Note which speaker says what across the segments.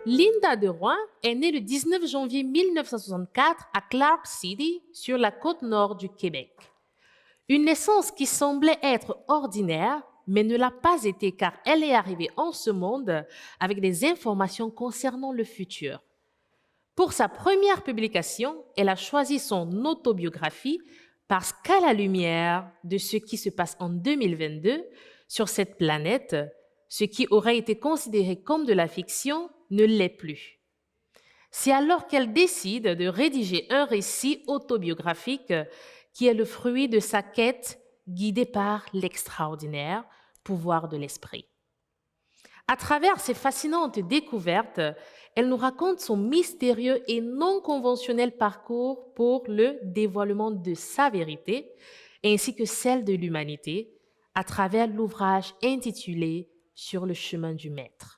Speaker 1: Linda de Roy est née le 19 janvier 1964 à Clark City, sur la côte nord du Québec. Une naissance qui semblait être ordinaire, mais ne l'a pas été car elle est arrivée en ce monde avec des informations concernant le futur. Pour sa première publication, elle a choisi son autobiographie parce qu'à la lumière de ce qui se passe en 2022 sur cette planète, ce qui aurait été considéré comme de la fiction ne l'est plus. C'est alors qu'elle décide de rédiger un récit autobiographique qui est le fruit de sa quête guidée par l'extraordinaire pouvoir de l'esprit. À travers ces fascinantes découvertes, elle nous raconte son mystérieux et non conventionnel parcours pour le dévoilement de sa vérité, ainsi que celle de l'humanité, à travers l'ouvrage intitulé Sur le chemin du maître.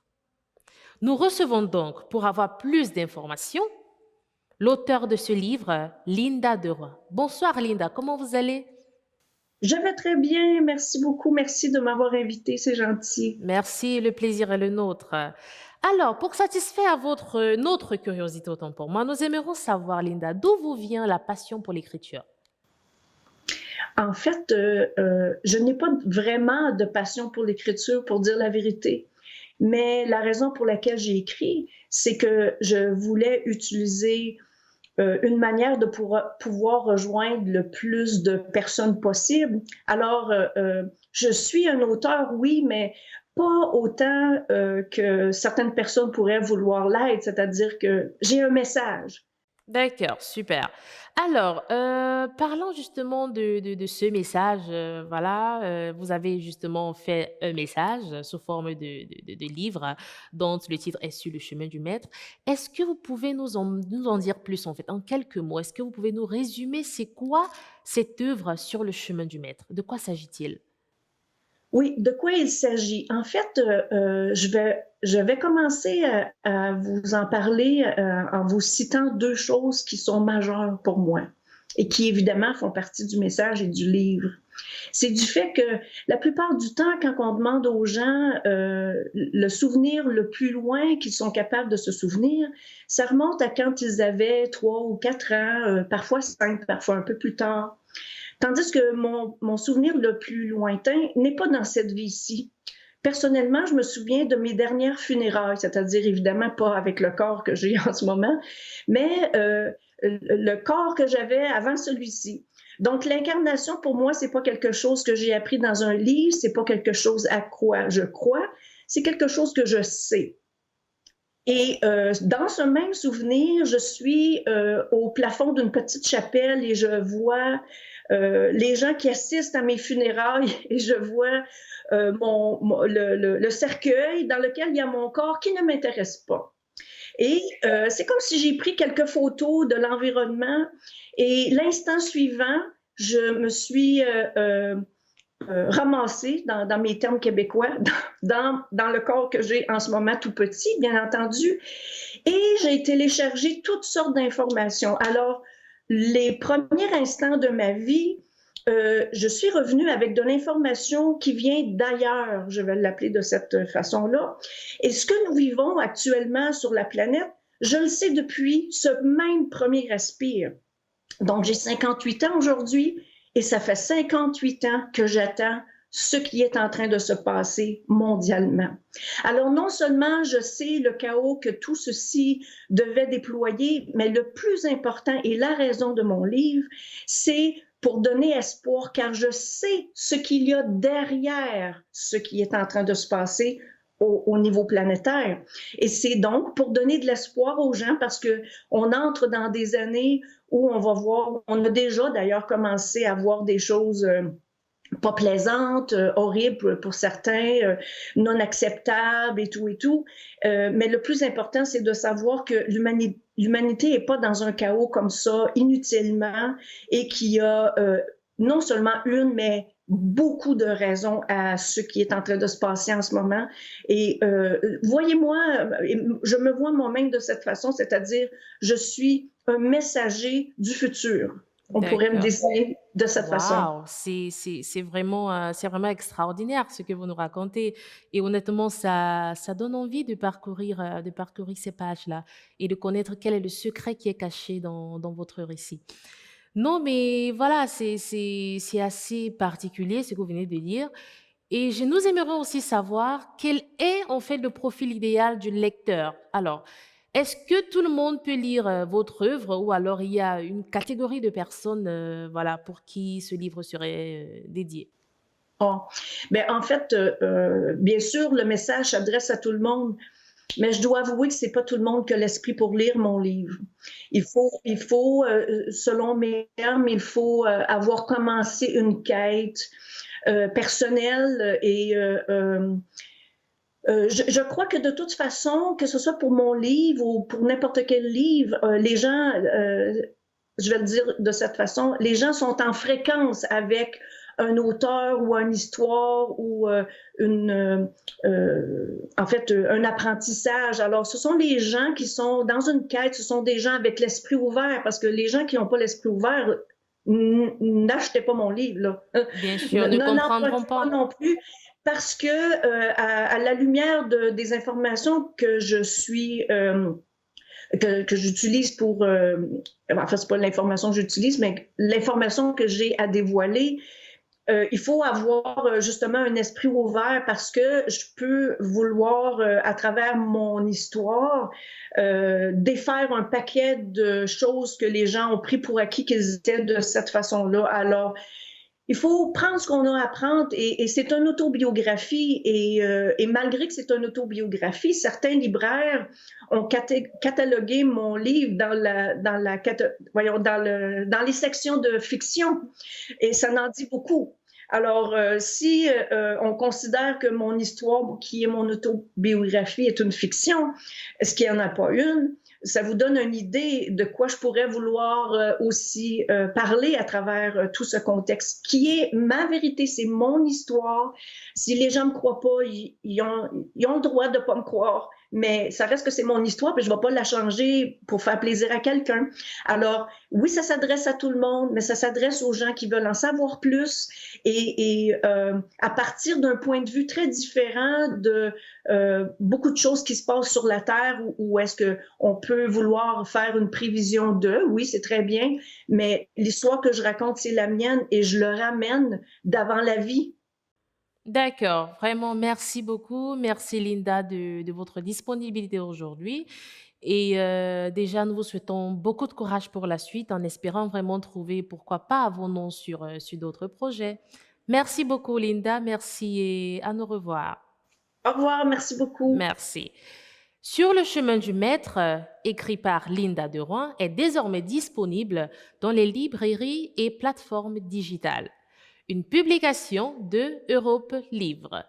Speaker 1: Nous recevons donc, pour avoir plus d'informations, l'auteur de ce livre, Linda de Roy. Bonsoir Linda, comment vous allez?
Speaker 2: Je vais très bien, merci beaucoup. Merci de m'avoir invité, c'est gentil.
Speaker 1: Merci, le plaisir est le nôtre. Alors, pour satisfaire notre curiosité autant pour moi, nous aimerions savoir, Linda, d'où vous vient la passion pour l'écriture?
Speaker 2: En fait, je n'ai pas vraiment de passion pour l'écriture, pour dire la vérité. Mais la raison pour laquelle j'ai écrit, c'est que je voulais utiliser une manière de pouvoir rejoindre le plus de personnes possible. Alors, je suis un auteur, oui, mais pas autant que certaines personnes pourraient vouloir l'être, c'est-à-dire que j'ai un message.
Speaker 1: D'accord, super. Alors, parlons justement de ce message. Voilà, vous avez justement fait un message sous forme de livre dont le titre est Sur le chemin du maître. Est-ce que vous pouvez nous en dire plus en fait, en quelques mots? Est-ce que vous pouvez nous résumer c'est quoi cette œuvre Sur le chemin du maître? De quoi s'agit-il?
Speaker 2: Oui, de quoi il s'agit? En fait, je vais commencer à vous en parler en vous citant deux choses qui sont majeures pour moi et qui évidemment font partie du message et du livre. C'est du fait que la plupart du temps, quand on demande aux gens le souvenir le plus loin qu'ils sont capables de se souvenir, ça remonte à quand ils avaient 3 ou 4 ans, parfois 5, parfois un peu plus tard. Tandis que mon souvenir le plus lointain n'est pas dans cette vie-ci. Personnellement, je me souviens de mes dernières funérailles, c'est-à-dire évidemment pas avec le corps que j'ai en ce moment, mais le corps que j'avais avant celui-ci. Donc, l'incarnation, pour moi, c'est pas quelque chose que j'ai appris dans un livre, c'est pas quelque chose à quoi je crois, c'est quelque chose que je sais. Et dans ce même souvenir, je suis au plafond d'une petite chapelle et je vois les gens qui assistent à mes funérailles et je vois le cercueil dans lequel il y a mon corps qui ne m'intéresse pas. Et c'est comme si j'ai pris quelques photos de l'environnement et l'instant suivant, je me suis ramassée, dans mes termes québécois, dans le corps que j'ai en ce moment tout petit, bien entendu, et j'ai téléchargé toutes sortes d'informations. Alors, les premiers instants de ma vie, je suis revenue avec de l'information qui vient d'ailleurs, je vais l'appeler de cette façon-là. Et ce que nous vivons actuellement sur la planète, je le sais depuis ce même premier respire. Donc, j'ai 58 ans aujourd'hui et ça fait 58 ans que j'attends ce qui est en train de se passer mondialement. Alors, non seulement je sais le chaos que tout ceci devait déployer, mais le plus important et la raison de mon livre, c'est pour donner espoir, car je sais ce qu'il y a derrière ce qui est en train de se passer au niveau planétaire. Et c'est donc pour donner de l'espoir aux gens, parce qu'on entre dans des années où on va voir, on a déjà d'ailleurs commencé à voir des choses pas plaisantes, horribles pour certains, non acceptables et tout et tout. Mais le plus important, c'est de savoir que l'humanité n'est pas dans un chaos comme ça, inutilement, et qu'il y a non seulement une, mais beaucoup de raisons à ce qui est en train de se passer en ce moment. Et voyez-moi, je me vois moi-même de cette façon, c'est-à-dire je suis un messager du futur. On pourrait me
Speaker 1: D'accord.
Speaker 2: désigner de cette façon.
Speaker 1: Waouh, c'est vraiment extraordinaire ce que vous nous racontez. Et honnêtement, ça donne envie de parcourir ces pages-là et de connaître quel est le secret qui est caché dans votre récit. Non, mais voilà, c'est assez particulier ce que vous venez de dire. Et nous aimerions aussi savoir quel est en fait le profil idéal du lecteur. Alors, est-ce que tout le monde peut lire votre œuvre ou alors il y a une catégorie de personnes voilà, pour qui ce livre serait dédié?
Speaker 2: Oh. Ben, en fait, bien sûr, le message s'adresse à tout le monde, mais je dois avouer que c'est pas tout le monde qui a l'esprit pour lire mon livre. Selon mes termes, il faut avoir commencé une quête personnelle je crois que de toute façon, que ce soit pour mon livre ou pour n'importe quel livre, les gens, je vais le dire de cette façon, les gens sont en fréquence avec un auteur ou une histoire ou en fait, un apprentissage. Alors, ce sont les gens qui sont dans une quête, ce sont des gens avec l'esprit ouvert, parce que les gens qui n'ont pas l'esprit ouvert, n'achetez pas mon livre, là.
Speaker 1: Bien sûr, ne comprendront
Speaker 2: N'empruntez pas
Speaker 1: pas.
Speaker 2: non plus, parce que à la lumière des informations que je suis que j'utilise pour enfin c'est pas l'information que j'utilise, mais l'information que j'ai à dévoiler, il faut avoir justement un esprit ouvert parce que je peux vouloir, à travers mon histoire, défaire un paquet de choses que les gens ont pris pour acquis qu'ils étaient de cette façon-là. Alors, il faut prendre ce qu'on a à prendre et c'est une autobiographie et malgré que c'est une autobiographie, certains libraires ont catalogué mon livre dans les sections de fiction et ça en dit beaucoup. Alors, si on considère que mon histoire, qui est mon autobiographie, est une fiction, est-ce qu'il n'y en a pas une? Ça vous donne une idée de quoi je pourrais vouloir aussi parler à travers tout ce contexte, qui est ma vérité, c'est mon histoire. Si les gens ne me croient pas, ils ont le droit de ne pas me croire, mais ça reste que c'est mon histoire, puis je ne vais pas la changer pour faire plaisir à quelqu'un. Alors, oui, ça s'adresse à tout le monde, mais ça s'adresse aux gens qui veulent en savoir plus et à partir d'un point de vue très différent de beaucoup de choses qui se passent sur la Terre où est-ce qu'on peut vouloir faire une prévision de, oui, c'est très bien, mais l'histoire que je raconte, c'est la mienne et je le ramène d'avant la vie.
Speaker 1: D'accord, vraiment merci beaucoup. Merci Linda de votre disponibilité aujourd'hui. Et déjà, nous vous souhaitons beaucoup de courage pour la suite en espérant vraiment trouver, pourquoi pas, vos noms sur d'autres projets. Merci beaucoup Linda, merci et à nous revoir.
Speaker 2: Au revoir, merci beaucoup.
Speaker 1: Merci. Sur le chemin du maître, écrit par Linda Deroin, est désormais disponible dans les librairies et plateformes digitales. Une publication de Europe Livre.